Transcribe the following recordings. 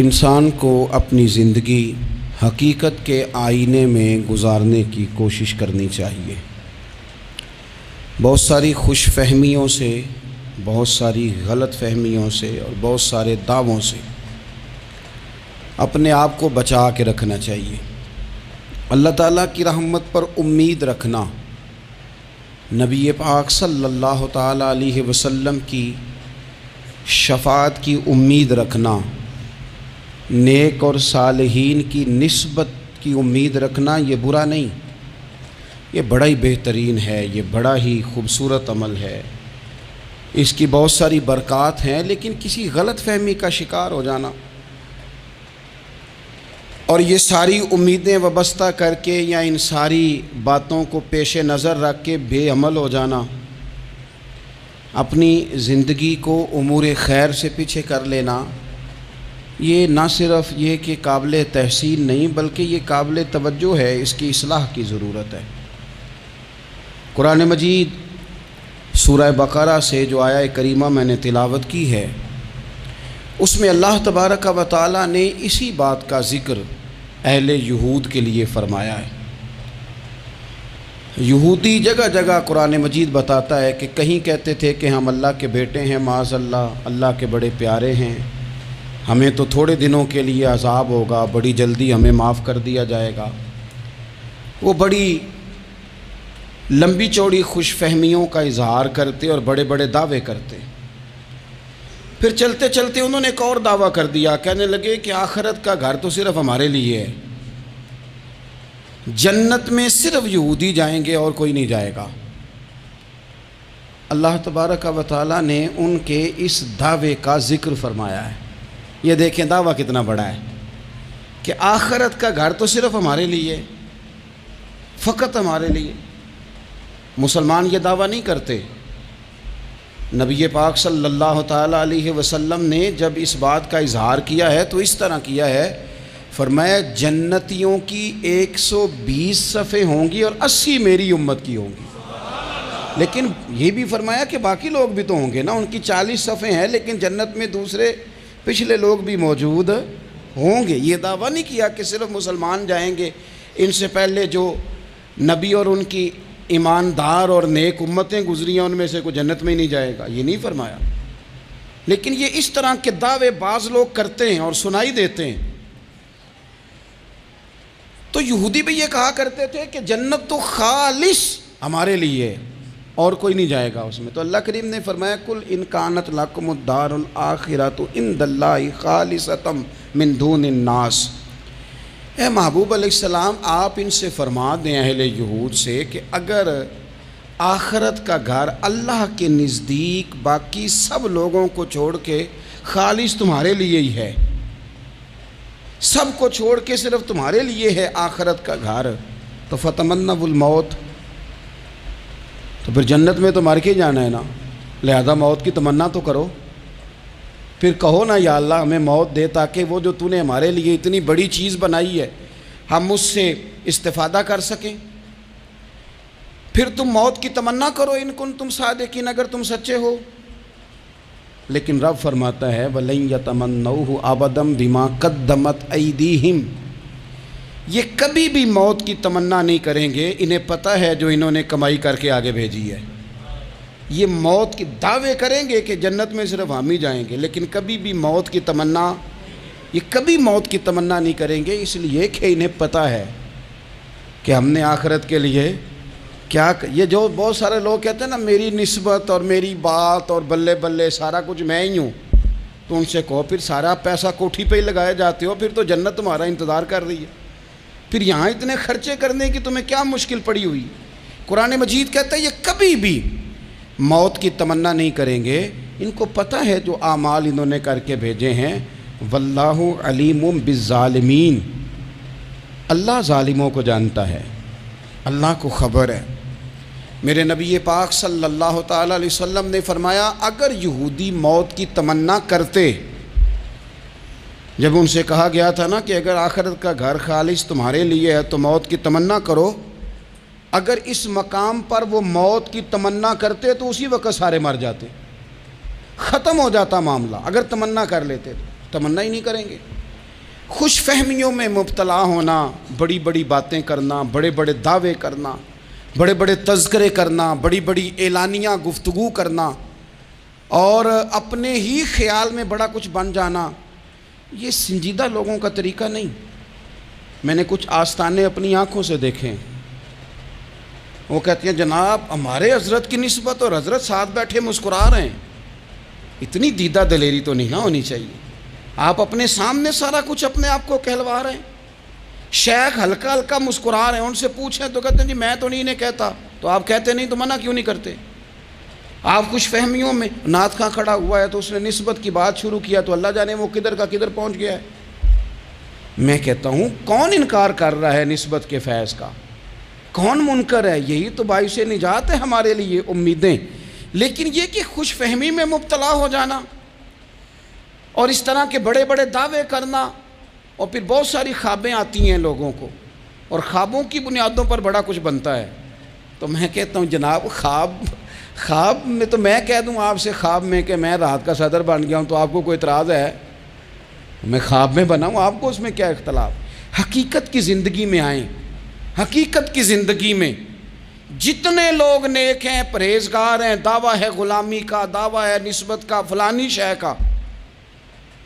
انسان کو اپنی زندگی حقیقت کے آئینے میں گزارنے کی کوشش کرنی چاہیے۔ بہت ساری خوش فہمیوں سے، بہت ساری غلط فہمیوں سے اور بہت سارے دعووں سے اپنے آپ کو بچا کے رکھنا چاہیے۔ اللہ تعالیٰ کی رحمت پر امید رکھنا، نبی پاک صلی اللہ تعالیٰ علیہ وسلم کی شفاعت کی امید رکھنا، نیک اور صالحین کی نسبت کی امید رکھنا، یہ برا نہیں، یہ بڑا ہی بہترین ہے، یہ بڑا ہی خوبصورت عمل ہے، اس کی بہت ساری برکات ہیں۔ لیکن کسی غلط فہمی کا شکار ہو جانا اور یہ ساری امیدیں وابستہ کر کے یا ان ساری باتوں کو پیش نظر رکھ کے بے عمل ہو جانا، اپنی زندگی کو امور خیر سے پیچھے کر لینا، یہ نہ صرف یہ کہ قابل تحسین نہیں بلکہ یہ قابل توجہ ہے، اس کی اصلاح کی ضرورت ہے۔ قرآن مجید سورہ بقرہ سے جو آیہ کریمہ میں نے تلاوت کی ہے، اس میں اللہ تبارک و تعالیٰ نے اسی بات کا ذکر اہل یہود کے لیے فرمایا ہے۔ یہودی جگہ جگہ قرآن مجید بتاتا ہے کہ کہیں کہتے تھے کہ ہم اللہ کے بیٹے ہیں، معاذ اللہ، اللہ کے بڑے پیارے ہیں، ہمیں تو تھوڑے دنوں کے لیے عذاب ہوگا، بڑی جلدی ہمیں معاف کر دیا جائے گا۔ وہ بڑی لمبی چوڑی خوش فہمیوں کا اظہار کرتے اور بڑے بڑے دعوے کرتے۔ پھر چلتے چلتے انہوں نے ایک اور دعویٰ کر دیا، کہنے لگے کہ آخرت کا گھر تو صرف ہمارے لیے ہے، جنت میں صرف یہودی جائیں گے اور کوئی نہیں جائے گا۔ اللہ تبارک و تعالیٰ نے ان کے اس دعوے کا ذکر فرمایا ہے۔ یہ دیکھیں دعویٰ کتنا بڑا ہے کہ آخرت کا گھر تو صرف ہمارے لیے، فقط ہمارے لیے۔ مسلمان یہ دعویٰ نہیں کرتے۔ نبی پاک صلی اللہ تعالیٰ علیہ وسلم نے جب اس بات کا اظہار کیا ہے تو اس طرح کیا ہے، فرمایا جنتیوں کی 120 صفیں ہوں گی اور 80 میری امت کی ہوں گی۔ لیکن یہ بھی فرمایا کہ باقی لوگ بھی تو ہوں گے نا، ان کی 40 صفیں ہیں لیکن جنت میں دوسرے پچھلے لوگ بھی موجود ہوں گے۔ یہ دعویٰ نہیں کیا کہ صرف مسلمان جائیں گے، ان سے پہلے جو نبی اور ان کی ایماندار اور نیک امتیں گزری ہیں ان میں سے کوئی جنت میں ہی نہیں جائے گا، یہ نہیں فرمایا۔ لیکن یہ اس طرح کے دعوے بعض لوگ کرتے ہیں اور سنائی دیتے ہیں۔ تو یہودی بھی یہ کہا کرتے تھے کہ جنت تو خالص ہمارے لیے اور کوئی نہیں جائے گا اس میں۔ تو اللہ کریم نے فرمایا کل ان کانت لکم الدار الآخرۃ عند اللہ خالصۃ من دون الناس، اے محبوب علیہ السلام آپ ان سے فرما دیں اہل یہود سے کہ اگر آخرت کا گھر اللہ کے نزدیک باقی سب لوگوں کو چھوڑ کے خالص تمہارے لیے ہی ہے، سب کو چھوڑ کے صرف تمہارے لیے ہے آخرت کا گھر، تو فتمنوا الموت، تو پھر جنت میں تو مر کے جانا ہے نا، لہذا موت کی تمنا تو کرو۔ پھر کہو نا یا اللہ ہمیں موت دے تاکہ وہ جو تو نے ہمارے لیے اتنی بڑی چیز بنائی ہے ہم اس سے استفادہ کر سکیں۔ پھر تم موت کی تمنا کرو ان کنتم صادقین، اگر تم سچے ہو۔ لیکن رب فرماتا ہے وَلَن يَتَمَنَّوْهُ أَبَدًا بِمَا قَدَّمَتْ أَيْدِيهِمْ، یہ کبھی بھی موت کی تمنا نہیں کریں گے، انہیں پتہ ہے جو انہوں نے کمائی کر کے آگے بھیجی ہے۔ یہ موت کی دعوے کریں گے کہ جنت میں صرف ہم ہی جائیں گے، لیکن کبھی بھی موت کی تمنا، یہ کبھی موت کی تمنا نہیں کریں گے، اس لیے کہ انہیں پتہ ہے کہ ہم نے آخرت کے لیے کیا۔ یہ جو بہت سارے لوگ کہتے ہیں نا میری نسبت اور میری بات اور بلے بلے سارا کچھ میں ہی ہوں، تو ان سے کہو پھر سارا پیسہ کوٹھی پہ ہی لگائے جاتے ہو، پھر تو جنت تمہارا انتظار کر رہی ہے، پھر یہاں اتنے خرچے کرنے کی تمہیں کیا مشکل پڑی ہوئی۔ قرآن مجید کہتا ہے یہ کبھی بھی موت کی تمنا نہیں کریں گے، ان کو پتہ ہے جو اعمال انہوں نے کر کے بھیجے ہیں۔ واللہ علیم بالظالمین، اللہ ظالموں کو جانتا ہے، اللہ کو خبر ہے۔ میرے نبی پاک صلی اللہ تعالیٰ علیہ وسلم نے فرمایا اگر یہودی موت کی تمنا کرتے، جب ان سے کہا گیا تھا نا کہ اگر آخرت کا گھر خالص تمہارے لیے ہے تو موت کی تمنا کرو، اگر اس مقام پر وہ موت کی تمنا کرتے تو اسی وقت سارے مر جاتے، ختم ہو جاتا معاملہ۔ اگر تمنا کر لیتے تو تمنا ہی نہیں کریں گے۔ خوش فہمیوں میں مبتلا ہونا، بڑی بڑی باتیں کرنا، بڑے بڑے دعوے کرنا، بڑے بڑے تذکرے کرنا، بڑی بڑی اعلانیہ گفتگو کرنا اور اپنے ہی خیال میں بڑا کچھ بن جانا، یہ سنجیدہ لوگوں کا طریقہ نہیں۔ میں نے کچھ آستانے اپنی آنکھوں سے دیکھے، وہ کہتے ہیں جناب ہمارے حضرت کی نسبت اور حضرت ساتھ بیٹھے مسکرا رہے ہیں۔ اتنی دیدہ دلیری تو نہیں نہ ہونی چاہیے، آپ اپنے سامنے سارا کچھ اپنے آپ کو کہلوا رہے ہیں۔ شیخ ہلکا ہلکا مسکرا رہے ہیں، ان سے پوچھیں تو کہتے ہیں جی میں تو نہیں انہیں کہتا، تو آپ کہتے نہیں تو منع کیوں نہیں کرتے؟ آپ خوش فہمیوں میں، نعت خواں کھڑا ہوا ہے تو اس نے نسبت کی بات شروع کیا تو اللہ جانے وہ کدھر کا کدھر پہنچ گیا ہے۔ میں کہتا ہوں کون انکار کر رہا ہے نسبت کے فیض کا؟ کون منکر ہے؟ یہی تو باعث نجات ہے ہمارے لیے امیدیں۔ لیکن یہ کہ خوش فہمی میں مبتلا ہو جانا اور اس طرح کے بڑے بڑے دعوے کرنا، اور پھر بہت ساری خوابیں آتی ہیں لوگوں کو اور خوابوں کی بنیادوں پر بڑا کچھ بنتا ہے، تو میں کہتا ہوں جناب خواب میں تو میں کہہ دوں آپ سے خواب میں کہ میں رات کا صدر بن گیا ہوں تو آپ کو کوئی اعتراض ہے؟ میں خواب میں بنا ہوں، آپ کو اس میں کیا اختلاف؟ حقیقت کی زندگی میں آئیں۔ حقیقت کی زندگی میں جتنے لوگ نیک ہیں، پرہیزگار ہیں، دعویٰ ہے غلامی کا، دعویٰ ہے نسبت کا، فلانی شے کا،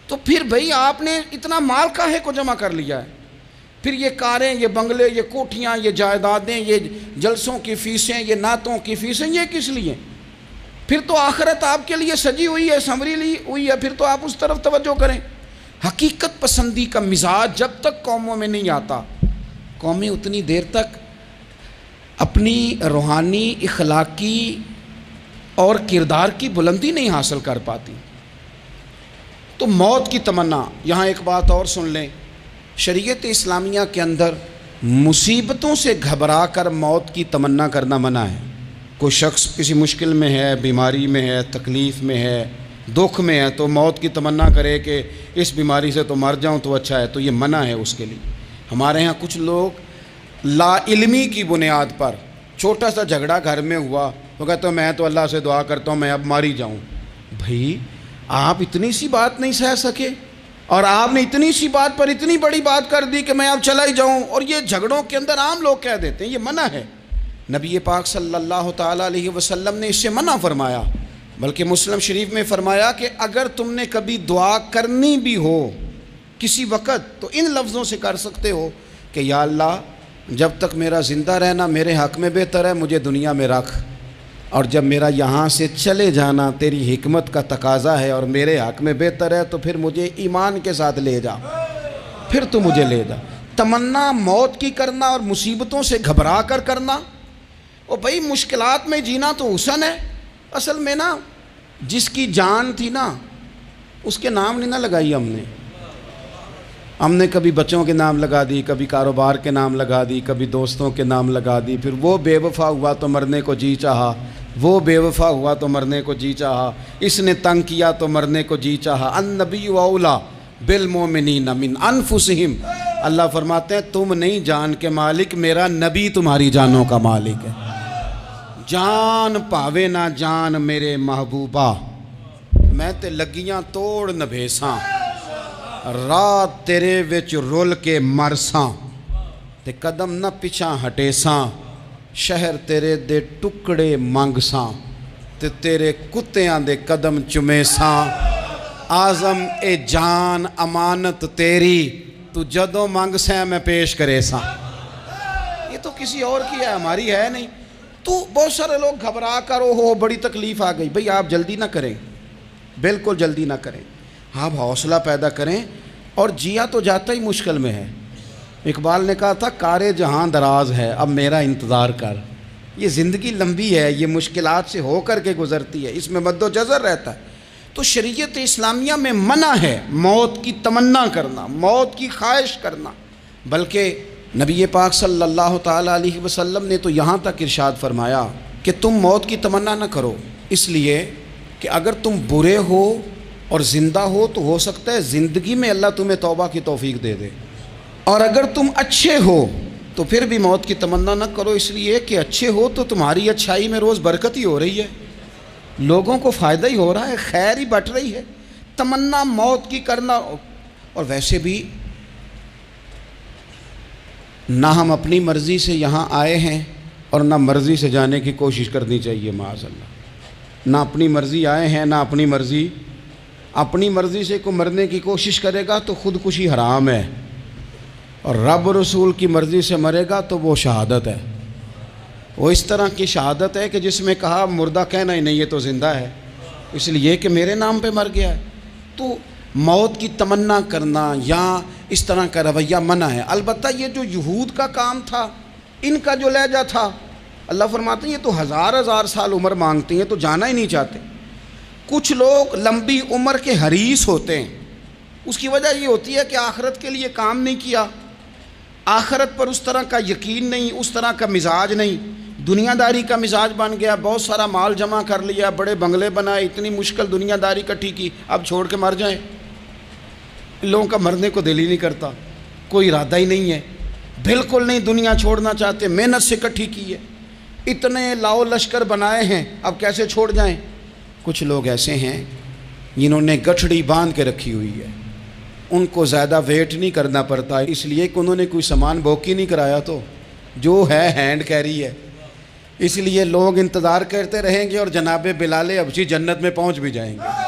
تو پھر بھئی آپ نے اتنا مال کاہے کو جمع کر لیا ہے؟ پھر یہ کاریں، یہ بنگلے، یہ کوٹھیاں، یہ جائیدادیں، یہ جلسوں کی فیسیں، یہ نعتوں کی فیسیں، یہ کس لیے؟ پھر تو آخرت آپ کے لیے سجی ہوئی ہے، سنوری ہوئی ہے، پھر تو آپ اس طرف توجہ کریں۔ حقیقت پسندی کا مزاج جب تک قوموں میں نہیں آتا، قومیں اتنی دیر تک اپنی روحانی، اخلاقی اور کردار کی بلندی نہیں حاصل کر پاتی۔ تو موت کی تمنا، یہاں ایک بات اور سن لیں، شریعت اسلامیہ کے اندر مصیبتوں سے گھبرا کر موت کی تمنا کرنا منع ہے۔ کوئی شخص کسی مشکل میں ہے، بیماری میں ہے، تکلیف میں ہے، دکھ میں ہے، تو موت کی تمنا کرے کہ اس بیماری سے تو مر جاؤں تو اچھا ہے، تو یہ منع ہے اس کے لیے۔ ہمارے ہاں کچھ لوگ لا علمی کی بنیاد پر، چھوٹا سا جھگڑا گھر میں ہوا تو کہتے ہیں میں تو اللہ سے دعا کرتا ہوں میں اب مر ہی جاؤں۔ بھائی آپ اتنی سی بات نہیں سہ سکے اور آپ نے اتنی سی بات پر اتنی بڑی بات کر دی کہ میں اب چلا ہی جاؤں، اور یہ جھگڑوں کے اندر عام لوگ کہہ دیتے ہیں، یہ منع ہے۔ نبی پاک صلی اللہ تعالیٰ علیہ وسلم نے اس سے منع فرمایا، بلکہ مسلم شریف میں فرمایا کہ اگر تم نے کبھی دعا کرنی بھی ہو کسی وقت تو ان لفظوں سے کر سکتے ہو کہ یا اللہ جب تک میرا زندہ رہنا میرے حق میں بہتر ہے، مجھے دنیا میں رکھ، اور جب میرا یہاں سے چلے جانا تیری حکمت کا تقاضا ہے اور میرے حق میں بہتر ہے تو پھر مجھے ایمان کے ساتھ لے جا، پھر تو مجھے لے جا۔ تمنا موت کی کرنا اور مصیبتوں سے گھبرا کر کرنا، اور بھائی مشکلات میں جینا تو حسن ہے۔ اصل میں نا جس کی جان تھی نا اس کے نام نہیں نہ لگائی ہم نے کبھی بچوں کے نام لگا دی، کبھی کاروبار کے نام لگا دی، کبھی دوستوں کے نام لگا دی، پھر وہ بے وفا ہوا تو مرنے کو جی چاہا، وہ بے وفا ہوا تو مرنے کو جی چاہا، اس نے تنگ کیا تو مرنے کو جی چاہا۔ النبی اولیٰ بالمؤمنین من انفسہم، اللہ فرماتے ہیں تم نہیں جان کے مالک، میرا نبی تمہاری جانوں کا مالک ہے۔ جان پاوے نہ جان میرے محبوبہ، میں تے لگیاں توڑ نہ بھیساں، رات تیرے وچ رول کے مرساں، تے قدم نہ پچھاں ہٹیساں، شہر تیرے دے ٹکڑے منگساں، تے تیرے کتیاں دے قدم چمیساں، آزم اے جان امانت تیری، تو جدوں منگساں میں پیش کرے ساں۔ یہ تو کسی اور کی ہے، ہماری ہے نہیں۔ تو بہت سارے لوگ گھبرا کر ہو بڑی تکلیف آ گئی، بھئی آپ جلدی نہ کریں، بالکل جلدی نہ کریں، آپ حوصلہ پیدا کریں، اور جیا تو جاتا ہی مشکل میں ہے۔ اقبال نے کہا تھا کار جہاں دراز ہے اب میرا انتظار کر، یہ زندگی لمبی ہے، یہ مشکلات سے ہو کر کے گزرتی ہے، اس میں مد و جزر رہتا ہے۔ تو شریعت اسلامیہ میں منع ہے موت کی تمنا کرنا، موت کی خواہش کرنا، بلکہ نبی پاک صلی اللہ تعالیٰ علیہ وسلم نے تو یہاں تک ارشاد فرمایا کہ تم موت کی تمنا نہ کرو، اس لیے کہ اگر تم برے ہو اور زندہ ہو تو ہو سکتا ہے زندگی میں اللہ تمہیں توبہ کی توفیق دے دے، اور اگر تم اچھے ہو تو پھر بھی موت کی تمنا نہ کرو، اس لیے کہ اچھے ہو تو تمہاری اچھائی میں روز برکت ہی ہو رہی ہے، لوگوں کو فائدہ ہی ہو رہا ہے، خیر ہی بٹ رہی ہے۔ تمنا موت کی کرنا، اور ویسے بھی نہ ہم اپنی مرضی سے یہاں آئے ہیں اور نہ مرضی سے جانے کی کوشش کرنی چاہیے معاذ اللہ۔ نہ اپنی مرضی آئے ہیں نہ اپنی مرضی سے کوئی مرنے کی کوشش کرے گا تو خودکشی حرام ہے، اور رب رسول کی مرضی سے مرے گا تو وہ شہادت ہے۔ وہ اس طرح کی شہادت ہے کہ جس میں کہا مردہ کہنا ہی نہیں، یہ تو زندہ ہے، اس لیے کہ میرے نام پہ مر گیا ہے۔ تو موت کی تمنا کرنا یا اس طرح کا رویہ منع ہے۔ البتہ یہ جو یہود کا کام تھا، ان کا جو لہجہ تھا، اللہ فرماتے ہیں یہ تو ہزار سال عمر مانگتی ہیں تو جانا ہی نہیں چاہتے۔ کچھ لوگ لمبی عمر کے حریص ہوتے ہیں، اس کی وجہ یہ ہوتی ہے کہ آخرت کے لیے کام نہیں کیا، آخرت پر اس طرح کا یقین نہیں، اس طرح کا مزاج نہیں، دنیا داری کا مزاج بن گیا، بہت سارا مال جمع کر لیا، بڑے بنگلے بنائے، اتنی مشکل دنیا داری کٹھی کی، اب چھوڑ کے مر جائیں۔ ان لوگوں کا مرنے کو دل ہی نہیں کرتا، کوئی ارادہ ہی نہیں ہے، بالکل نہیں دنیا چھوڑنا چاہتے، محنت سے کٹھی کی ہے، اتنے لاؤ لشکر بنائے ہیں، اب کیسے چھوڑ جائیں۔ کچھ لوگ ایسے ہیں جنہوں نے گٹھڑی باندھ کے رکھی ہوئی ہے، ان کو زیادہ ویٹ نہیں کرنا پڑتا، اس لیے کہ انہوں نے کوئی سامان بوکی نہیں کرایا، تو جو ہے ہینڈ کیری ہے، اس لیے لوگ انتظار کرتے رہیں گے اور جناب بلال حبشی جنت میں پہنچ بھی جائیں گے۔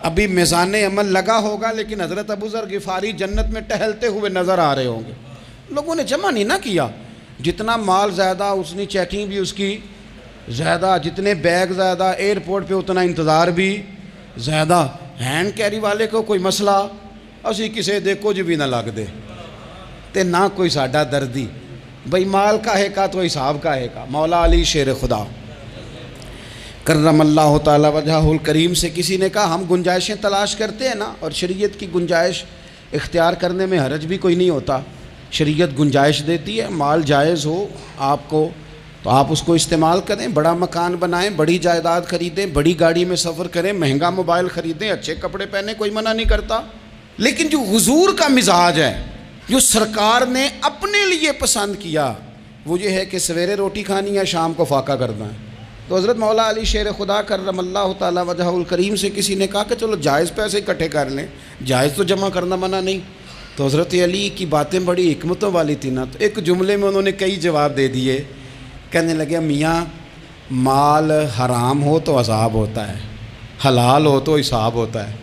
ابھی میزان عمل لگا ہوگا لیکن حضرت ابو ذر غفاری جنت میں ٹہلتے ہوئے نظر آ رہے ہوں گے۔ لوگوں نے جمع نہیں نہ کیا، جتنا مال زیادہ اتنی چیکنگ بھی اس کی زیادہ، جتنے بیگ زیادہ، ایئرپورٹ پہ اتنا انتظار بھی زیادہ۔ ہینڈ کیری والے کو کوئی مسئلہ اسی کسے دے کچھ بھی نہ لگ دے تے نہ کوئی ساڈا دردی، بھئی مال کاہے کا تو حساب کاہے کا۔ مولا علی شیر خدا کرم اللہ تعالی وجہہ الکریم سے کسی نے کہا ہم گنجائشیں تلاش کرتے ہیں نا، اور شریعت کی گنجائش اختیار کرنے میں حرج بھی کوئی نہیں ہوتا، شریعت گنجائش دیتی ہے، مال جائز ہو آپ کو تو آپ اس کو استعمال کریں، بڑا مکان بنائیں، بڑی جائیداد خریدیں، بڑی گاڑی میں سفر کریں، مہنگا موبائل خریدیں، اچھے کپڑے پہنیں، کوئی منع نہیں کرتا۔ لیکن جو حضور کا مزاج ہے، جو سرکار نے اپنے لیے پسند کیا، وہ یہ ہے کہ سویرے روٹی کھانی ہے، شام کو فاقہ کرنا ہے۔ تو حضرت مولا علی شیر خدا کرم اللہ تعالی وجہہ الکریم سے کسی نے کہا کہ چلو جائز پیسے اکٹھے کر لیں، جائز تو جمع کرنا منع نہیں۔ تو حضرت علی کی باتیں بڑی حکمتوں والی تھی نا، تو ایک جملے میں انہوں نے کئی جواب دے دیے۔ کہنے لگے میاں مال حرام ہو تو عذاب ہوتا ہے، حلال ہو تو حساب ہوتا ہے،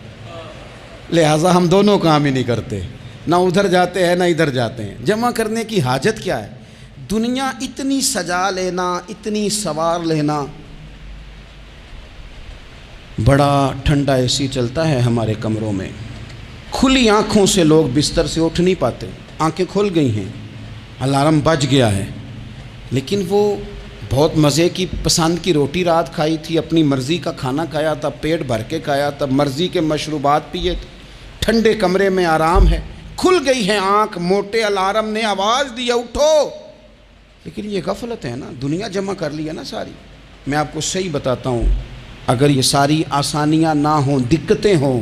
لہٰذا ہم دونوں کام ہی نہیں کرتے، نہ ادھر جاتے ہیں نہ ادھر جاتے ہیں۔ جمع کرنے کی حاجت کیا ہے؟ دنیا اتنی سجا لینا، اتنی سوار لینا، بڑا ٹھنڈا اے سی چلتا ہے ہمارے کمروں میں، کھلی آنکھوں سے لوگ بستر سے اٹھ نہیں پاتے، آنکھیں کھل گئی ہیں، الارم بج گیا ہے، لیکن وہ بہت مزے کی پسند کی روٹی رات کھائی تھی، اپنی مرضی کا کھانا کھایا تھا، پیٹ بھر کے کھایا تھا، مرضی کے مشروبات پیے تھے، ٹھنڈے کمرے میں آرام ہے، کھل گئی ہے آنکھ، موٹے الارم نے آواز دیا اٹھو، لیکن یہ غفلت ہے نا، دنیا جمع کر لی ہے نا ساری۔ میں آپ کو صحیح بتاتا ہوں، اگر یہ ساری آسانیاں نہ ہوں، دقتیں ہوں،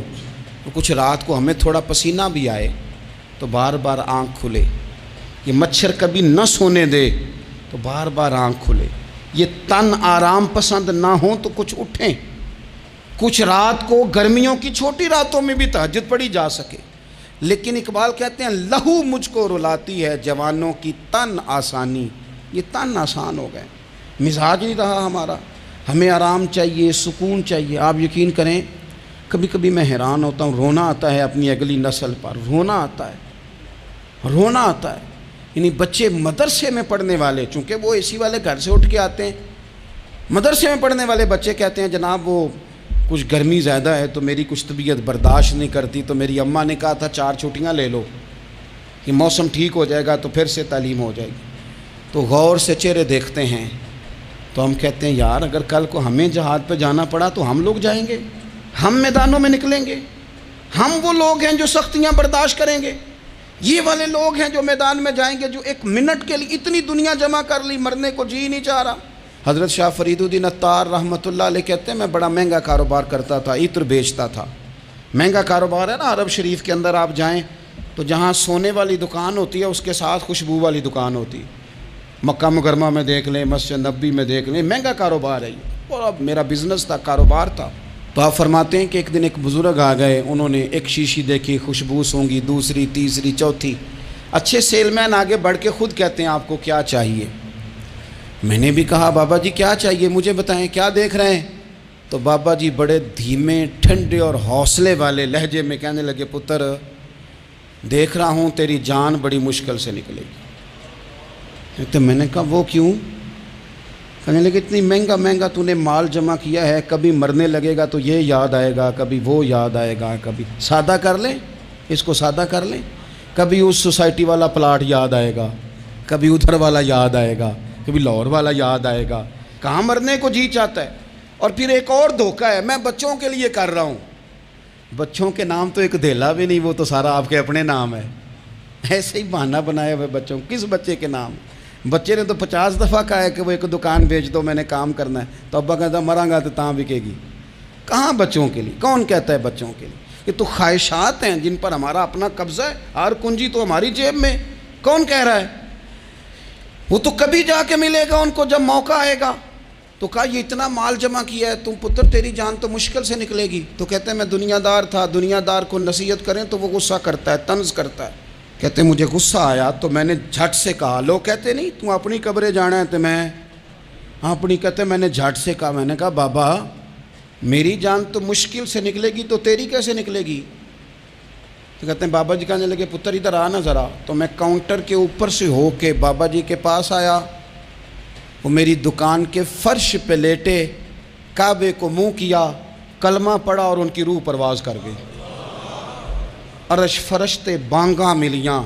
تو کچھ رات کو ہمیں تھوڑا پسینہ بھی آئے تو بار بار آنکھ کھلے، یہ مچھر کبھی نہ سونے دے تو بار بار آنکھ کھلے، یہ تن آرام پسند نہ ہوں تو کچھ اٹھیں، کچھ رات کو گرمیوں کی چھوٹی راتوں میں بھی تہجد پڑھی جا سکے۔ لیکن اقبال کہتے ہیں لہو مجھ کو رلاتی ہے جوانوں کی تن آسانی، یہ تن آسان ہو گئے، مزاج نہیں رہا ہمارا، ہمیں آرام چاہیے، سکون چاہیے۔ آپ یقین کریں کبھی کبھی میں حیران ہوتا ہوں، رونا آتا ہے اپنی اگلی نسل پر، رونا آتا ہے، یعنی بچے مدرسے میں پڑھنے والے، چونکہ وہ اے سی والے گھر سے اٹھ کے آتے ہیں، مدرسے میں پڑھنے والے بچے کہتے ہیں جناب وہ کچھ گرمی زیادہ ہے تو میری کچھ طبیعت برداشت نہیں کرتی، تو میری اماں نے کہا تھا 4 چھٹیاں لے لو، یہ موسم ٹھیک ہو جائے گا تو پھر سے تعلیم ہو جائے گی۔ تو غور سے چہرے دیکھتے ہیں تو ہم کہتے ہیں یار اگر کل کو ہمیں جہاد پہ جانا پڑا تو ہم لوگ جائیں گے، ہم میدانوں میں نکلیں گے، ہم وہ لوگ ہیں جو سختیاں برداشت کریں گے، یہ والے لوگ ہیں جو میدان میں جائیں گے جو 1 منٹ کے لیے اتنی دنیا جمع کر لی، مرنے کو جی نہیں چاہ رہا۔ حضرت شاہ فرید الدین عطار رحمۃ اللہ علیہ کہتے ہیں میں بڑا مہنگا کاروبار کرتا تھا، عطر بیچتا تھا، مہنگا کاروبار ہے نا، عرب شریف کے اندر آپ جائیں تو جہاں سونے والی دکان ہوتی ہے اس کے ساتھ خوشبو والی دکان ہوتی ہے، مکہ مکرمہ میں دیکھ لیں، مسجد نبوی میں دیکھ لیں، مہنگا کاروبار ہے یہ، اور اب میرا بزنس تھا، کاروبار تھا۔ تو آپ فرماتے ہیں کہ ایک دن ایک بزرگ آ گئے، انہوں نے ایک شیشی دیکھی، خوشبو سونگی، دوسری، تیسری، چوتھی، اچھے سیل مین آگے بڑھ کے خود کہتے ہیں آپ کو کیا چاہیے. میں نے بھی کہا بابا جی کیا چاہیے مجھے بتائیں, کیا دیکھ رہے ہیں؟ تو بابا جی بڑے دھیمے ٹھنڈے اور حوصلے والے لہجے میں کہنے لگے, پتر دیکھ رہا ہوں تیری جان بڑی مشکل سے نکلے گی. تو میں نے کہا وہ کیوں؟ کہنے لگے اتنی مہنگا مہنگا تو نے مال جمع کیا ہے, کبھی مرنے لگے گا تو یہ یاد آئے گا, کبھی وہ یاد آئے گا, کبھی سادہ کر لیں اس کو سادہ کر لیں, کبھی اس سوسائٹی والا پلاٹ یاد آئے گا, کبھی ادھر والا یاد آئے گا, کبھی لاہور والا یاد آئے گا. کہاں مرنے کو جی چاہتا ہے. اور پھر ایک اور دھوکہ ہے, میں بچوں کے لیے کر رہا ہوں. بچوں کے نام تو ایک دھیلا بھی نہیں, وہ تو سارا آپ کے اپنے نام ہے. ایسے ہی بہانہ بنائے ہوئے بچوں, کس بچے کے نام؟ بچے نے تو 50 دفعہ کہا ہے کہ وہ ایک دکان بیچ دو, میں نے کام کرنا ہے. تو ابا کہتا مراں گا تو تاں بکے گی. کہاں بچوں کے لیے؟ کون کہتا ہے بچوں کے لیے؟ یہ تو خواہشات ہیں جن پر ہمارا اپنا قبضہ ہے, ہر کنجی تو ہماری جیب میں. کون کہہ رہا ہے؟ وہ تو کبھی جا کے ملے گا ان کو جب موقع آئے گا. تو کہا یہ اتنا مال جمع کیا ہے, تم پتر تیری جان تو مشکل سے نکلے گی. تو کہتے ہیں میں دنیا دار تھا, دنیا دار کو نصیحت کریں تو وہ غصہ کرتا ہے, طنز کرتا ہے. کہتے ہیں مجھے غصہ آیا تو میں نے جھٹ سے کہا, لوگ کہتے نہیں تم اپنی قبریں جانا ہے تو میں اپنی, کہتے میں نے جھٹ سے کہا, میں نے کہا بابا میری جان تو مشکل سے نکلے گی تو تیری کیسے نکلے گی؟ تو کہتے ہیں بابا جی کہنے لگے پتر ادھر آنا ذرا. تو میں کاؤنٹر کے اوپر سے ہو کے بابا جی کے پاس آیا. وہ میری دکان کے فرش پہ لیٹے, کعبے کو منہ کیا, کلمہ پڑھا اور ان کی روح پرواز کر گئی. عرش فرشتے بانگاں ملیاں,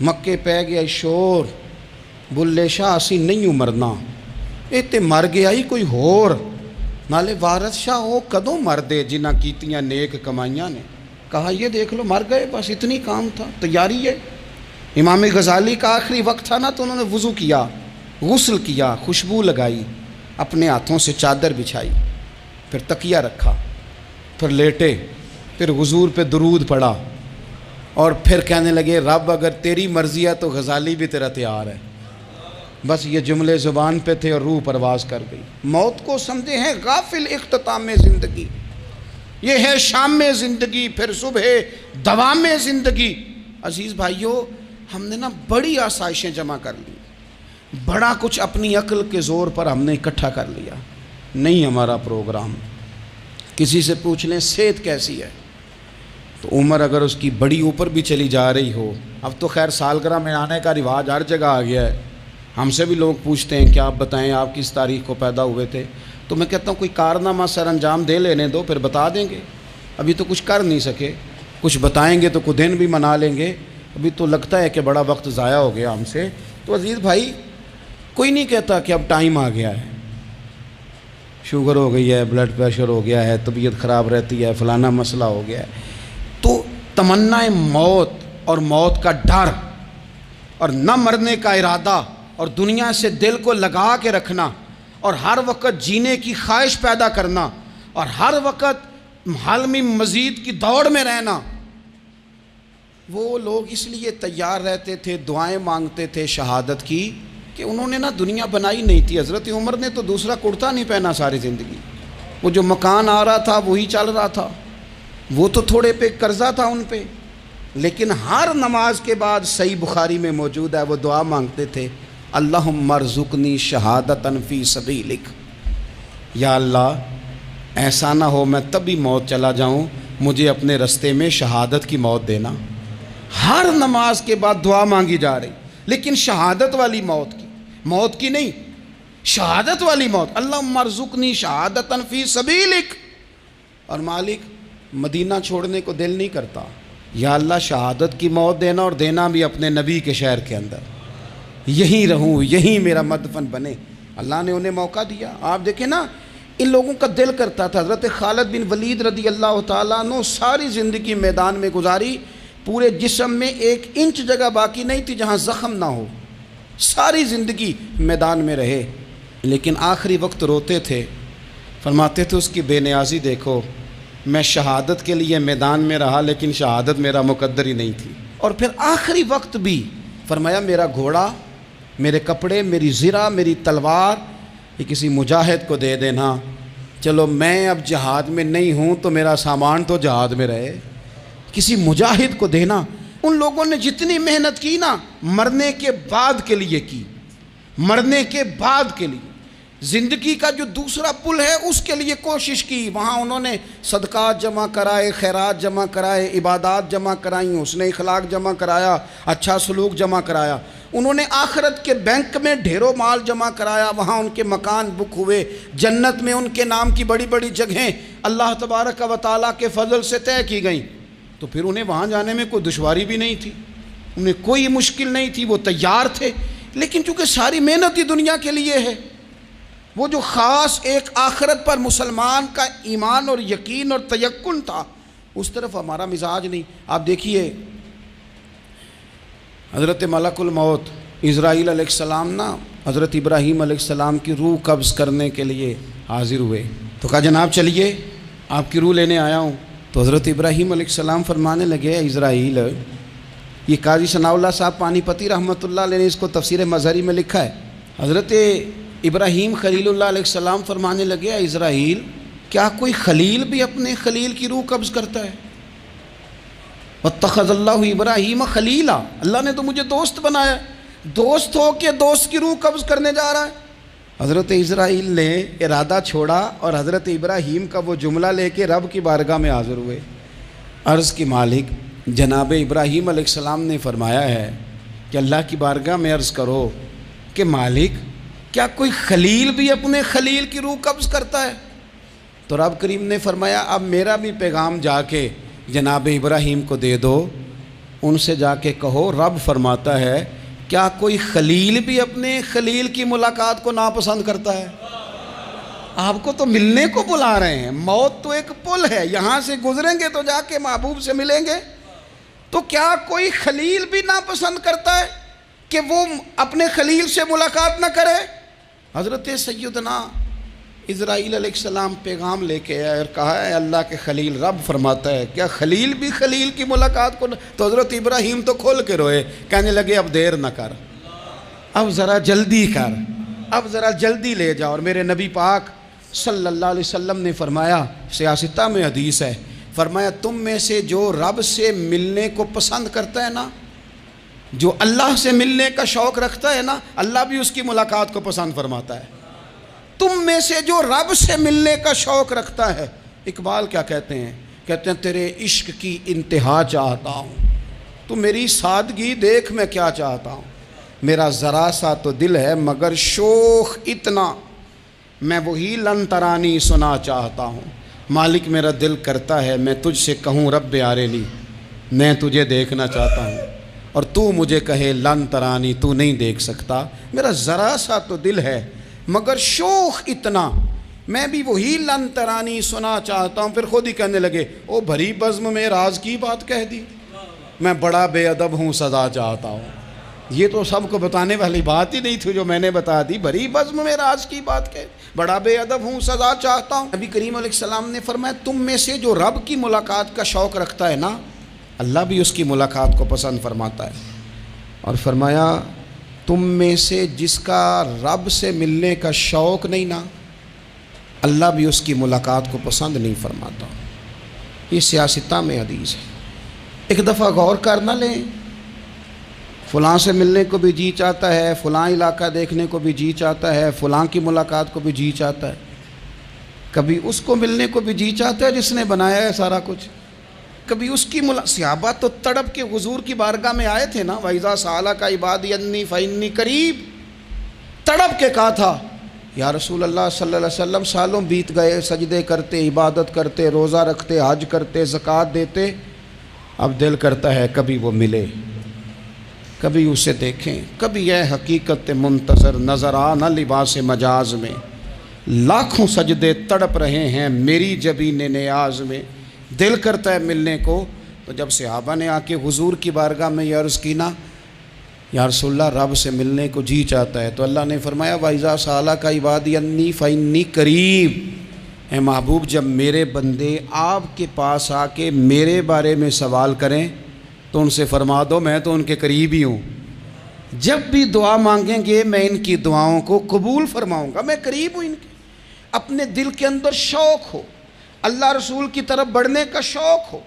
مکے پہ گیا شور, بلے شاہ اسی نہیں ہوں مرنا, اے تے مر گیا ہی کوئی ہور, نالے وارث شاہ وہ کدوں مر دے جنہ کیتیاں نیک کمائیاں نے. کہا یہ دیکھ لو مر گئے, بس اتنی کام تھا, تیاری ہے. امام غزالی کا آخری وقت تھا نا, تو انہوں نے وضو کیا, غسل کیا, خوشبو لگائی, اپنے ہاتھوں سے چادر بچھائی, پھر تکیہ رکھا, پھر لیٹے, پھر حضور پہ درود پڑھا, اور پھر کہنے لگے رب اگر تیری مرضی ہے تو غزالی بھی تیرا تیار ہے. بس یہ جملے زبان پہ تھے اور روح پرواز کر گئی. موت کو سمجھے ہیں غافل اختتام زندگی, یہ ہے شام زندگی, پھر صبح دوام زندگی. عزیز بھائیو, ہم نے نا بڑی آسائشیں جمع کر لی, بڑا کچھ اپنی عقل کے زور پر ہم نے اکٹھا کر لیا. نہیں ہمارا پروگرام. کسی سے پوچھ لیں صحت کیسی ہے, تو عمر اگر اس کی بڑی اوپر بھی چلی جا رہی ہو, اب تو خیر سالگرہ میں آنے کا رواج ہر جگہ آ گیا ہے, ہم سے بھی لوگ پوچھتے ہیں کہ آپ بتائیں آپ کس تاریخ کو پیدا ہوئے تھے, تو میں کہتا ہوں کوئی کارنامہ سر انجام دے لینے دو, پھر بتا دیں گے. ابھی تو کچھ کر نہیں سکے, کچھ بتائیں گے تو کچھ دن بھی منا لیں گے, ابھی تو لگتا ہے کہ بڑا وقت ضائع ہو گیا ہم سے. تو عزیز بھائی کوئی نہیں کہتا کہ اب ٹائم آ گیا ہے, شوگر ہو گئی ہے, بلڈ پریشر ہو گیا ہے, طبیعت خراب رہتی ہے, فلانا مسئلہ ہو گیا ہے. تو تمنا موت اور موت کا ڈر اور نہ مرنے کا ارادہ اور دنیا سے دل کو لگا کے رکھنا اور ہر وقت جینے کی خواہش پیدا کرنا اور ہر وقت حال میں مزید کی دوڑ میں رہنا, وہ لوگ اس لیے تیار رہتے تھے, دعائیں مانگتے تھے شہادت کی, کہ انہوں نے نا دنیا بنائی نہیں تھی. حضرت عمر نے تو دوسرا کرتا نہیں پہنا ساری زندگی, وہ جو مکان آ رہا تھا وہی چل رہا تھا, وہ تو تھوڑے پہ قرضہ تھا ان پہ, لیکن ہر نماز کے بعد صحیح بخاری میں موجود ہے وہ دعا مانگتے تھے, اللہم ارزقنی شہادتاً فی سبیلک, یا اللہ ایسا نہ ہو میں تب بھی موت چلا جاؤں, مجھے اپنے رستے میں شہادت کی موت دینا. ہر نماز کے بعد دعا مانگی جا رہی, لیکن شہادت والی موت کی نہیں, شہادت والی موت. اللہم ارزقنی شہادتاً فی سبیلک. اور مالک مدینہ چھوڑنے کو دل نہیں کرتا, یا اللہ شہادت کی موت دینا, اور دینا بھی اپنے نبی کے شہر کے اندر, یہیں رہوں, یہیں میرا مدفن بنے. اللہ نے انہیں موقع دیا. آپ دیکھیں نا ان لوگوں کا دل کرتا تھا. حضرت خالد بن ولید رضی اللہ تعالیٰ عنہ ساری زندگی میدان میں گزاری, پورے جسم میں 1 انچ جگہ باقی نہیں تھی جہاں زخم نہ ہو, ساری زندگی میدان میں رہے, لیکن آخری وقت روتے تھے, فرماتے تھے اس کی بے نیازی دیکھو, میں شہادت کے لیے میدان میں رہا لیکن شہادت میرا مقدر ہی نہیں تھی. اور پھر آخری وقت بھی فرمایا میرا گھوڑا, میرے کپڑے, میری زرہ, میری تلوار یہ کسی مجاہد کو دے دینا, چلو میں اب جہاد میں نہیں ہوں تو میرا سامان تو جہاد میں رہے, کسی مجاہد کو دینا. ان لوگوں نے جتنی محنت کی نا مرنے کے بعد کے لیے کی، مرنے کے بعد کے لیے زندگی کا جو دوسرا پل ہے اس کے لیے کوشش کی، وہاں انہوں نے صدقات جمع کرائے، خیرات جمع کرائے، عبادات جمع کرائیں، حسن اخلاق جمع کرایا، اچھا سلوک جمع کرایا، انہوں نے آخرت کے بینک میں ڈھیروں مال جمع کرایا، وہاں ان کے مکان بک ہوئے، جنت میں ان کے نام کی بڑی بڑی جگہیں اللہ تبارک و تعالیٰ کے فضل سے طے کی گئیں، تو پھر انہیں وہاں جانے میں کوئی دشواری بھی نہیں تھی، انہیں کوئی مشکل نہیں تھی، وہ تیار تھے۔ لیکن چونکہ ساری محنت ہی دنیا کے لیے ہے، وہ جو خاص ایک آخرت پر مسلمان کا ایمان اور یقین اور تیقن تھا، اس طرف ہمارا مزاج نہیں۔ آپ دیکھیے حضرت ملک الموت اسرائیل علیہ السلام نا حضرت ابراہیم علیہ السلام کی روح قبض کرنے کے لیے حاضر ہوئے، تو کہا جناب چلیے آپ کی روح لینے آیا ہوں۔ تو حضرت ابراہیم علیہ السلام فرمانے لگے اسرائیل، یہ قاضی ثناء اللہ صاحب پانی پتی رحمۃ اللہ علیہ نے اس کو تفسیر مظہری میں لکھا ہے، حضرت ابراہیم خلیل اللہ علیہ السلام فرمانے لگے اسرائیل کیا کوئی خلیل بھی اپنے خلیل کی روح قبض کرتا ہے؟ وَاتَّخَذَ اللَّهُ ابراہیم خلیلا، اللہ نے تو مجھے دوست بنایا، دوست ہو کے دوست کی روح قبض کرنے جا رہا ہے۔ حضرت اسرائیل نے ارادہ چھوڑا اور حضرت ابراہیم کا وہ جملہ لے کے رب کی بارگاہ میں حاضر ہوئے، عرض کی مالک جناب ابراہیم علیہ السلام نے فرمایا ہے کہ اللہ کی بارگاہ میں عرض کرو کہ مالک کیا کوئی خلیل بھی اپنے خلیل کی روح قبض کرتا ہے؟ تو رب کریم نے فرمایا اب میرا بھی پیغام جا کے جناب ابراہیم کو دے دو، ان سے جا کے کہو رب فرماتا ہے کیا کوئی خلیل بھی اپنے خلیل کی ملاقات کو ناپسند کرتا ہے؟ آپ کو تو ملنے کو بلا رہے ہیں، موت تو ایک پل ہے، یہاں سے گزریں گے تو جا کے محبوب سے ملیں گے، تو کیا کوئی خلیل بھی ناپسند کرتا ہے کہ وہ اپنے خلیل سے ملاقات نہ کرے؟ حضرت سیدنا اسرائیل علیہ السلام پیغام لے کے آئے اور کہا ہے اللہ کے خلیل رب فرماتا ہے کیا خلیل بھی خلیل کی ملاقات کو تو حضرت ابراہیم تو کھول کے روئے، کہنے لگے اب دیر نہ کر، اب ذرا جلدی کر، اب ذرا جلدی لے جا۔ اور میرے نبی پاک صلی اللہ علیہ وسلم نے فرمایا، سیاستہ میں حدیث ہے، فرمایا تم میں سے جو رب سے ملنے کو پسند کرتا ہے نا، جو اللہ سے ملنے کا شوق رکھتا ہے نا، اللہ بھی اس کی ملاقات کو پسند فرماتا ہے۔ تم میں سے جو رب سے ملنے کا شوق رکھتا ہے، اقبال کیا کہتے ہیں؟ کہتے ہیں تیرے عشق کی انتہا چاہتا ہوں، تو میری سادگی دیکھ میں کیا چاہتا ہوں، میرا ذرا سا تو دل ہے مگر شوق اتنا، میں وہی لن ترانی سنا چاہتا ہوں، مالک میرا دل کرتا ہے میں تجھ سے کہوں رب آرینی، میں تجھے دیکھنا چاہتا ہوں، اور تو مجھے کہے لن ترانی تو نہیں دیکھ سکتا، میرا ذرا سا تو دل ہے مگر شوق اتنا، میں بھی وہی لن ترانی سنا چاہتا ہوں۔ پھر خود ہی کہنے لگے او بھری بزم میں راز کی بات کہہ دی، میں بڑا بے ادب ہوں سزا چاہتا ہوں۔ یہ تو سب کو بتانے والی بات ہی نہیں تھی جو میں نے بتا دی، بھری بزم میں راز کی بات کہہ، بڑا بے ادب ہوں سزا چاہتا ہوں۔ نبی کریم علیہ السلام نے فرمایا تم میں سے جو رب کی ملاقات کا شوق رکھتا ہے نا، اللہ بھی اس کی ملاقات کو پسند فرماتا ہے۔ اور فرمایا تم میں سے جس کا رب سے ملنے کا شوق نہیں نا، اللہ بھی اس کی ملاقات کو پسند نہیں فرماتا۔ یہ سیاستہ میں حدیث ہے۔ ایک دفعہ غور کر نہ لیں، فلاں سے ملنے کو بھی جی چاہتا ہے، فلاں علاقہ دیکھنے کو بھی جی چاہتا ہے، فلاں کی ملاقات کو بھی جی چاہتا ہے، کبھی اس کو ملنے کو بھی جی چاہتا ہے جس نے بنایا ہے سارا کچھ، کبھی اس کی صحابہ تو تڑپ کے حضور کی بارگاہ میں آئے تھے نا، وَإِذَا سَأَلَكَ عِبَادِي عَنِّي فَإِنِّي قَرِيبٌ، تڑپ کے کہا تھا یا رسول اللہ صلی اللہ علیہ وسلم سالوں بیت گئے، سجدے کرتے، عبادت کرتے، روزہ رکھتے، حج کرتے، زکوٰۃ دیتے، اب دل کرتا ہے کبھی وہ ملے، کبھی اسے دیکھیں، کبھی یہ حقیقت منتظر نظر آ نہ لباس مجاز میں، لاکھوں سجدے تڑپ رہے ہیں میری جبین نیاز میں، دل کرتا ہے ملنے کو۔ تو جب صحابہ نے آ کے حضور کی بارگاہ میں یہ عرض کی نا یا رسول اللہ رب سے ملنے کو جی چاہتا ہے، تو اللہ نے فرمایا وَإِذَا سَأَلَكَ عِبَادِي عَنِّي فَإِنِّي قَرِيبٌ، اے محبوب جب میرے بندے آپ کے پاس آ کے میرے بارے میں سوال کریں تو ان سے فرما دو میں تو ان کے قریب ہی ہوں، جب بھی دعا مانگیں گے میں ان کی دعاؤں کو قبول فرماؤں گا، میں قریب ہوں ان کے۔ اپنے دل کے اندر شوق ہو، اللہ رسول کی طرف بڑھنے کا شوق ہو،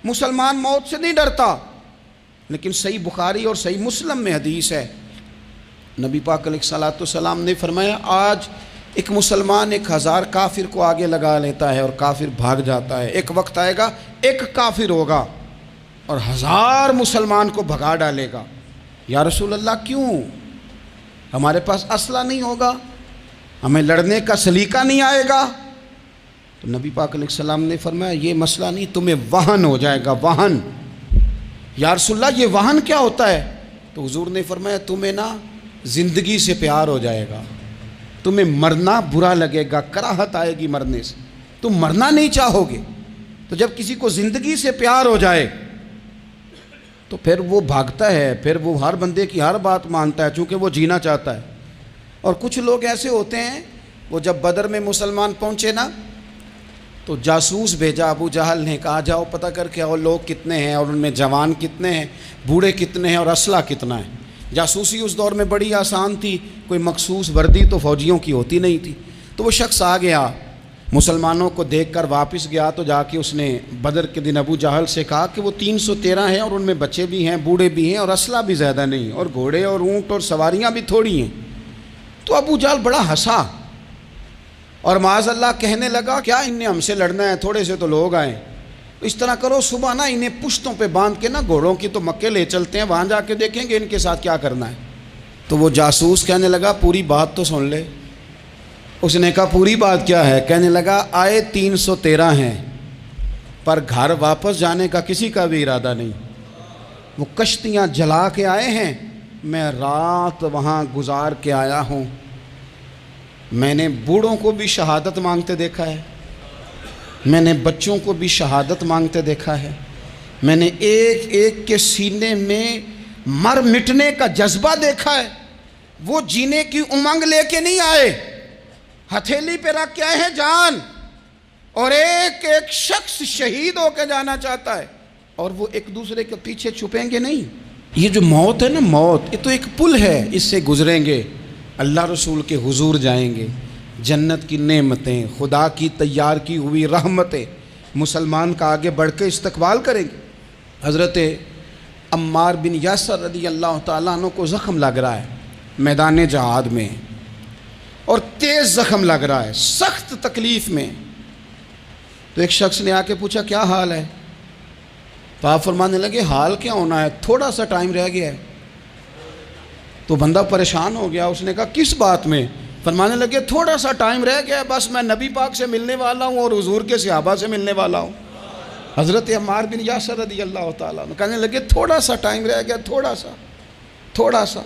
مسلمان موت سے نہیں ڈرتا، لیکن صحیح بخاری اور صحیح مسلم میں حدیث ہے، نبی پاک علیہ الصلوۃ والسلام نے فرمایا آج ایک مسلمان 1000 کافر کو آگے لگا لیتا ہے اور کافر بھاگ جاتا ہے، ایک وقت آئے گا ایک کافر ہوگا اور 1000 مسلمان کو بھگا ڈالے گا۔ یا رسول اللہ کیوں؟ ہمارے پاس اسلحہ نہیں ہوگا، ہمیں لڑنے کا سلیقہ نہیں آئے گا؟ تو نبی پاک علیہ السلام نے فرمایا یہ مسئلہ نہیں، تمہیں وہن ہو جائے گا، وہن۔ یا رسول اللہ یہ وہن کیا ہوتا ہے؟ تو حضور نے فرمایا تمہیں نا زندگی سے پیار ہو جائے گا، تمہیں مرنا برا لگے گا، کراہت آئے گی مرنے سے، تم مرنا نہیں چاہو گے۔ تو جب کسی کو زندگی سے پیار ہو جائے تو پھر وہ بھاگتا ہے، پھر وہ ہر بندے کی ہر بات مانتا ہے چونکہ وہ جینا چاہتا ہے۔ اور کچھ لوگ ایسے ہوتے ہیں، وہ جب بدر میں مسلمان پہنچے نا تو جاسوس بھیجا ابو جہل نے، کہا جاؤ پتہ کر کے آؤ لوگ کتنے ہیں اور ان میں جوان کتنے ہیں، بوڑھے کتنے ہیں اور اسلحہ کتنا ہے۔ جاسوسی اس دور میں بڑی آسان تھی، کوئی مخصوص وردی تو فوجیوں کی ہوتی نہیں تھی۔ تو وہ شخص آ گیا، مسلمانوں کو دیکھ کر واپس گیا تو جا کے اس نے بدر کے دن ابو جہل سے کہا کہ وہ 313 ہیں اور ان میں بچے بھی ہیں، بوڑھے بھی ہیں اور اسلحہ بھی زیادہ نہیں، اور گھوڑے اور اونٹ اور سواریاں بھی تھوڑی ہیں۔ تو ابو جہل بڑا ہنسا اور معاذ اللہ کہنے لگا کیا ان نے ہم سے لڑنا ہے، تھوڑے سے تو لوگ آئیں، اس طرح کرو صبح نا انہیں پشتوں پہ باندھ کے نا گھوڑوں کی تو مکے لے چلتے ہیں، وہاں جا کے دیکھیں گے ان کے ساتھ کیا کرنا ہے۔ تو وہ جاسوس کہنے لگا پوری بات تو سن لے۔ اس نے کہا پوری بات کیا ہے؟ کہنے لگا آئے 313 ہیں پر گھر واپس جانے کا کسی کا بھی ارادہ نہیں، وہ کشتیاں جلا کے آئے ہیں، میں رات وہاں گزار کے آیا ہوں، میں نے بوڑھوں کو بھی شہادت مانگتے دیکھا ہے، میں نے بچوں کو بھی شہادت مانگتے دیکھا ہے، میں نے ایک ایک کے سینے میں مر مٹنے کا جذبہ دیکھا ہے، وہ جینے کی امنگ لے کے نہیں آئے، ہتھیلی پہ رکھ کے آئے ہیں جان، اور ایک ایک شخص شہید ہو کے جانا چاہتا ہے، اور وہ ایک دوسرے کے پیچھے چھپیں گے نہیں۔ یہ جو موت ہے نا، موت یہ تو ایک پل ہے، اس سے گزریں گے، اللہ رسول کے حضور جائیں گے، جنت کی نعمتیں، خدا کی تیار کی ہوئی رحمتیں مسلمان کا آگے بڑھ کے استقبال کریں گے۔ حضرت عمار بن یاسر رضی اللہ تعالیٰ عنہ کو زخم لگ رہا ہے میدان جہاد میں، اور تیز زخم لگ رہا ہے، سخت تکلیف میں۔ تو ایک شخص نے آ کے پوچھا کیا حال ہے؟ تو آپ فرمانے لگے حال کیا ہونا ہے، تھوڑا سا ٹائم رہ گیا ہے۔ تو بندہ پریشان ہو گیا، اس نے کہا کس بات میں؟ فرمانے لگے تھوڑا سا ٹائم رہ گیا ہے، بس میں نبی پاک سے ملنے والا ہوں اور حضور کے صحابہ سے ملنے والا ہوں۔ حضرت عمار بن یاسر رضی اللہ تعالیٰ عنہ کہنے لگے تھوڑا سا ٹائم رہ گیا، تھوڑا سا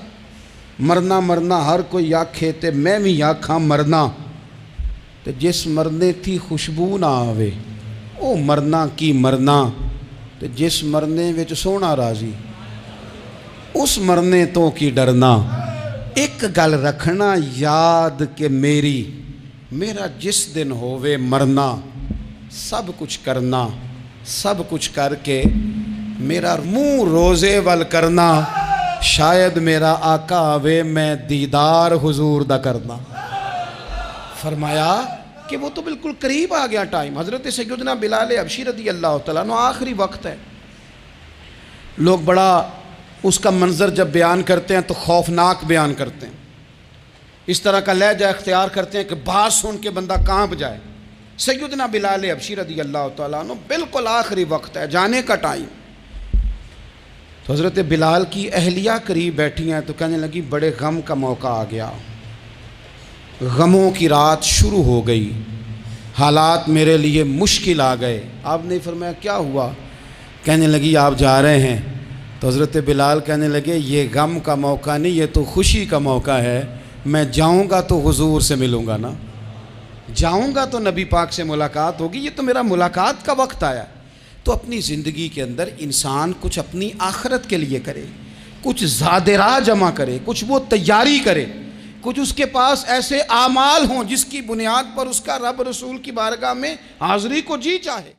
مرنا مرنا ہر کوئی آکھے تے میں بھی آکھاں مرنا، تے جس مرنے تھی خوشبو نہ آوے او مرنا کی مرنا، تے جس مرنے وچ سونا راضی اس مرنے تو کی ڈرنا۔ ایک گل رکھنا یاد کہ میرا جس دن ہووے مرنا، سب کچھ کرنا، سب کچھ کر کے میرا منہ روزے ول کرنا، شاید میرا آقا آوے میں دیدار حضور دا کرنا۔ فرمایا کہ وہ تو بالکل قریب آ گیا ٹائم۔ حضرت سیدنا بلال حبشی رضی اللہ تعالیٰ عنہ آخری وقت ہے، لوگ بڑا اس کا منظر جب بیان کرتے ہیں تو خوفناک بیان کرتے ہیں، اس طرح کا لہجہ اختیار کرتے ہیں کہ بات سن کے بندہ کانپ جائے۔ سیدنا بلال حبشی رضی اللہ تعالیٰ عنہ بالکل آخری وقت ہے، جانے کا ٹائم۔ تو حضرت بلال کی اہلیہ قریب بیٹھی ہیں تو کہنے لگی بڑے غم کا موقع آ گیا، غموں کی رات شروع ہو گئی، حالات میرے لیے مشکل آ گئے۔ آپ نے فرمایا کیا ہوا؟ کہنے لگی آپ جا رہے ہیں؟ تو حضرت بلال کہنے لگے یہ غم کا موقع نہیں، یہ تو خوشی کا موقع ہے، میں جاؤں گا تو حضور سے ملوں گا نا، جاؤں گا تو نبی پاک سے ملاقات ہوگی، یہ تو میرا ملاقات کا وقت آیا۔ تو اپنی زندگی کے اندر انسان کچھ اپنی آخرت کے لیے کرے، کچھ زاد راہ جمع کرے، کچھ وہ تیاری کرے، کچھ اس کے پاس ایسے اعمال ہوں جس کی بنیاد پر اس کا رب رسول کی بارگاہ میں حاضری کو جی چاہے۔